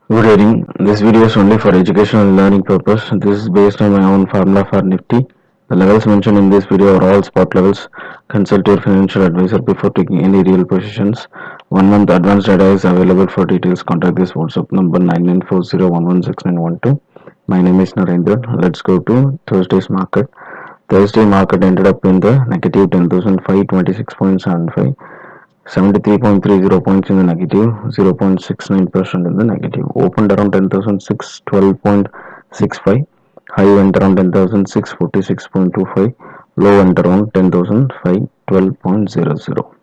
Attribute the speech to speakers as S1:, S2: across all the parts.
S1: Good evening. This video is only for educational and learning purpose. This is based on my own formula for Nifty. The levels mentioned in this video are all spot levels. Consult your financial advisor before taking any real positions. 1 month advance data is available. For details, contact this WhatsApp number 9940116912. My name is Narendra. Let's go to Thursday's market. Thursday market ended up in the negative 10,526.75. 73.30 points in the negative, 0.69% in the negative. Opened around 10,612.65. High went around 10,646.25. Low went around 10,512.00.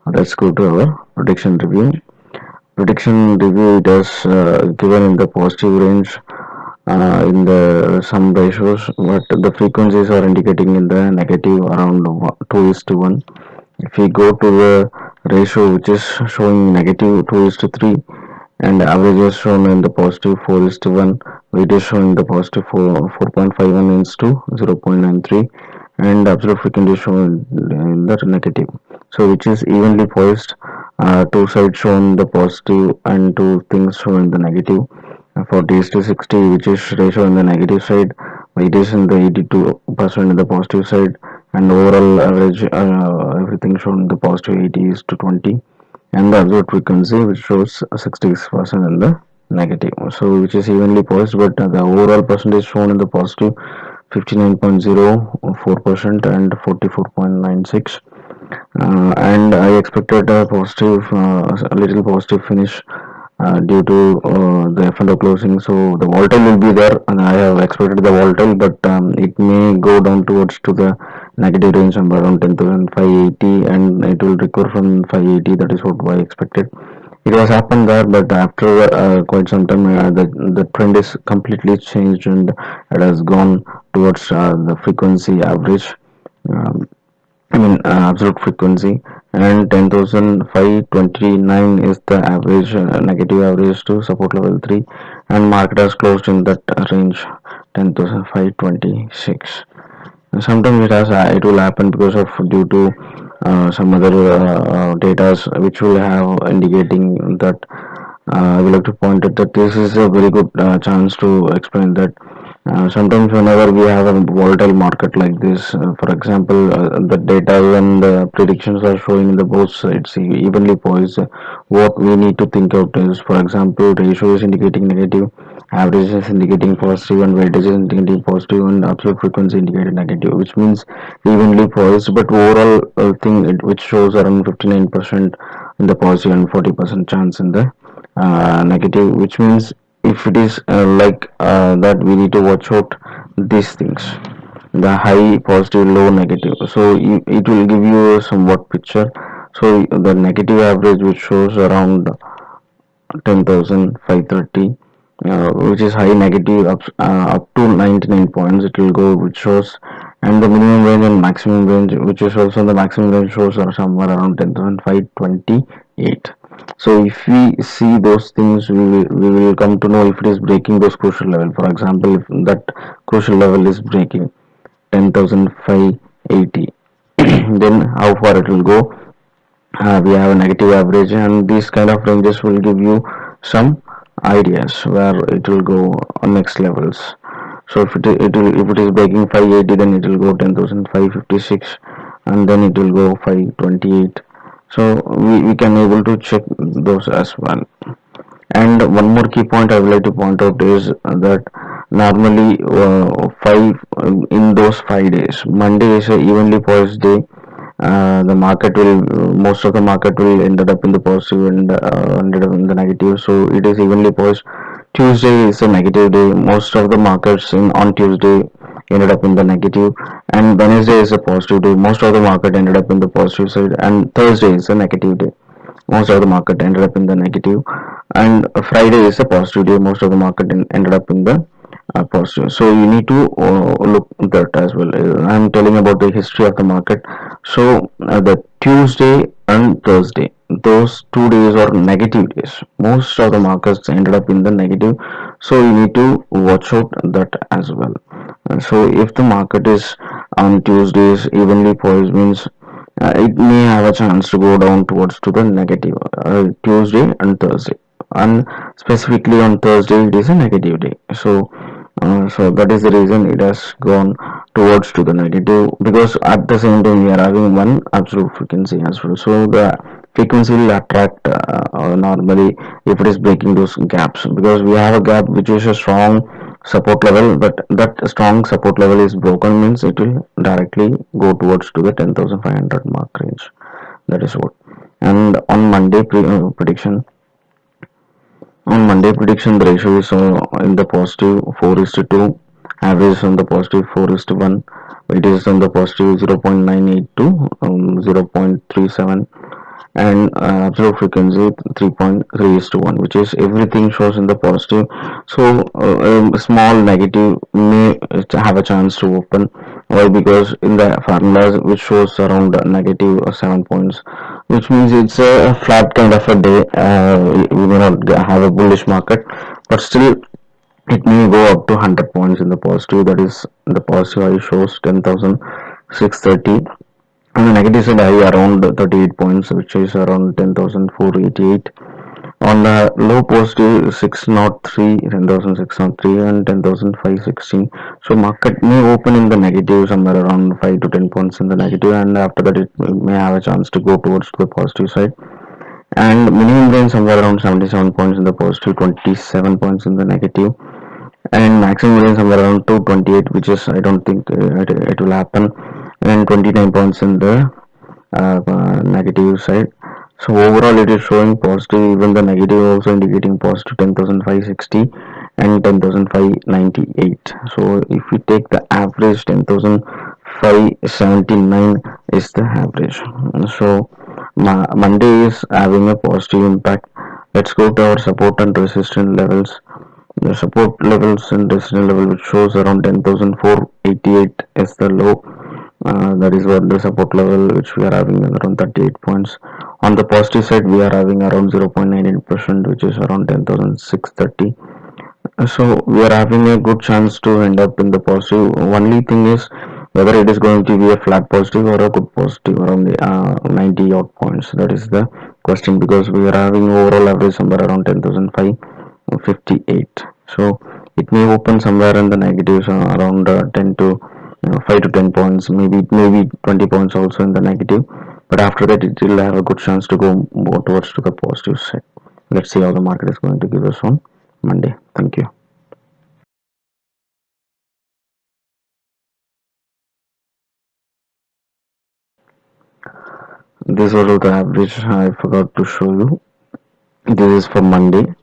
S1: Let's go to our prediction review. Prediction review, it is given in the positive range in the some ratios, but the frequencies are indicating in the negative around 2:1. If we go to the ratio which is showing negative 2:3, and average is shown in the positive 4:1, weight is showing the positive 4.51 to 0.93, and absolute frequency is shown in the negative. So which is evenly poised. Two sides shown the positive and two things shown in the negative. For DS260, which is ratio in the negative side, it is in the 82% in the positive side, and overall average everything shown in the positive 80 is to 20, and the absolute frequency which shows 66% in the negative. So which is evenly poised, but the overall percentage shown in the positive 59.04% and 44.96. And I expected a positive, a little positive finish due to the F&O closing. So the volatile will be there, and I have expected the volatile, but it may go down towards to the negative range somewhere around 10,580, and it will recover from 580. That is what I expected. It was happened there, but after quite some time, the trend is completely changed, and it has gone towards the frequency average. Um, absolute frequency, and 10,529 is the average, negative average to support level 3, and market has closed in that range 10,526. Sometimes it will happen because of due to some other data which will have indicating that. I would like to point out that this is a very good chance to explain that sometimes whenever we have a volatile market like this, for example, the data and the predictions are showing in the both sides evenly poised. What we need to think out is, for example, ratio is indicating negative, average is indicating positive, and weightage is indicating positive, and absolute frequency indicating negative, which means evenly poised. But overall thing which shows around 59% in the positive and 40% chance in the negative, which means if it is like that, we need to watch out these things, the high, positive, low, negative. So it will give you a somewhat picture. So the negative average which shows around 10,530, which is high negative up to 99 points it will go, which shows, and the minimum range and maximum range, which is also the maximum range shows are somewhere around 10,528. So if we see those things, we will come to know if it is breaking those crucial level. For example, if that crucial level is breaking 10,580, then how far it will go. We have a negative average, and these kind of ranges will give you some ideas where it will go on next levels. So if it is breaking 580, then it will go 10,556, and then it will go 528. So we can able to check those as well. And one more key point I would like to point out is that normally five in those 5 days, Monday is a evenly poised day. The market will, most of the market will ended up in the positive and ended up in the negative. So it is evenly poised. Tuesday is a negative day. Most of the markets on Tuesday ended up in the negative, and Wednesday is a positive day. Most of the market ended up in the positive side, and Thursday is a negative day. Most of the market ended up in the negative, and Friday is a positive day. Most of the market ended up in the positive. So you need to look that as well. I'm telling about the history of the market. So the Tuesday and Thursday, those 2 days are negative days. Most of the markets ended up in the negative. So you need to watch out that as well. So if the market is on Tuesdays evenly poised, means it may have a chance to go down towards to the negative Tuesday and Thursday. and specifically on Thursday it is a negative day. So that is the reason it has gone towards to the negative, because at the same time we are having one absolute frequency as well. So the frequency will attract normally if it is breaking those gaps, because we have a gap which is a strong support level, but that strong support level is broken means it will directly go towards to the 10,500 mark range. That is what. And on Monday prediction, the ratio is in the positive 4 is to 2, average on the positive 4 is to 1, it is on the positive 0.98 to 0.37, and absolute frequency 3.3 is to 1, which is everything shows in the positive. So a small negative may have a chance to open. Why? Because in the formulas which shows around negative 7 points, which means it's a flat kind of a day. We may not have a bullish market, but still it may go up to 100 points in the positive. That is, the positive eye shows 10,630, on the negative side high around 38 points, which is around 10,488. On the low positive 603, 10,603 and 10,516. So market may open in the negative somewhere around 5 to 10 points in the negative, and after that it may have a chance to go towards the positive side. And minimum range somewhere around 77 points in the positive, 27 points in the negative, and maximum range somewhere around 228, which is I don't think it will happen, and 29 points in the negative side. So overall it is showing positive, even the negative also indicating positive 10,560 and 10,598. So if we take the average, 10,579 is the average. So Monday is having a positive impact. Let's go to our support and resistance levels. The support levels and resistance level, which shows around 10,488 is the low. That is what the support level which we are having around 38 points. On the positive side, we are having around 0.98%, which is around 10,630. So we are having a good chance to end up in the positive. Only thing is whether it is going to be a flat positive or a good positive around the 90 odd points. That is the question, because we are having overall average somewhere around 10,558. So it may open somewhere in the negatives around 10 to 5 to 10 points, maybe 20 points also in the negative, but after that it will have a good chance to go more towards to the positive side. Let's see how the market is going to give us on Monday. Thank you. This was the average I forgot to show you. This is for Monday.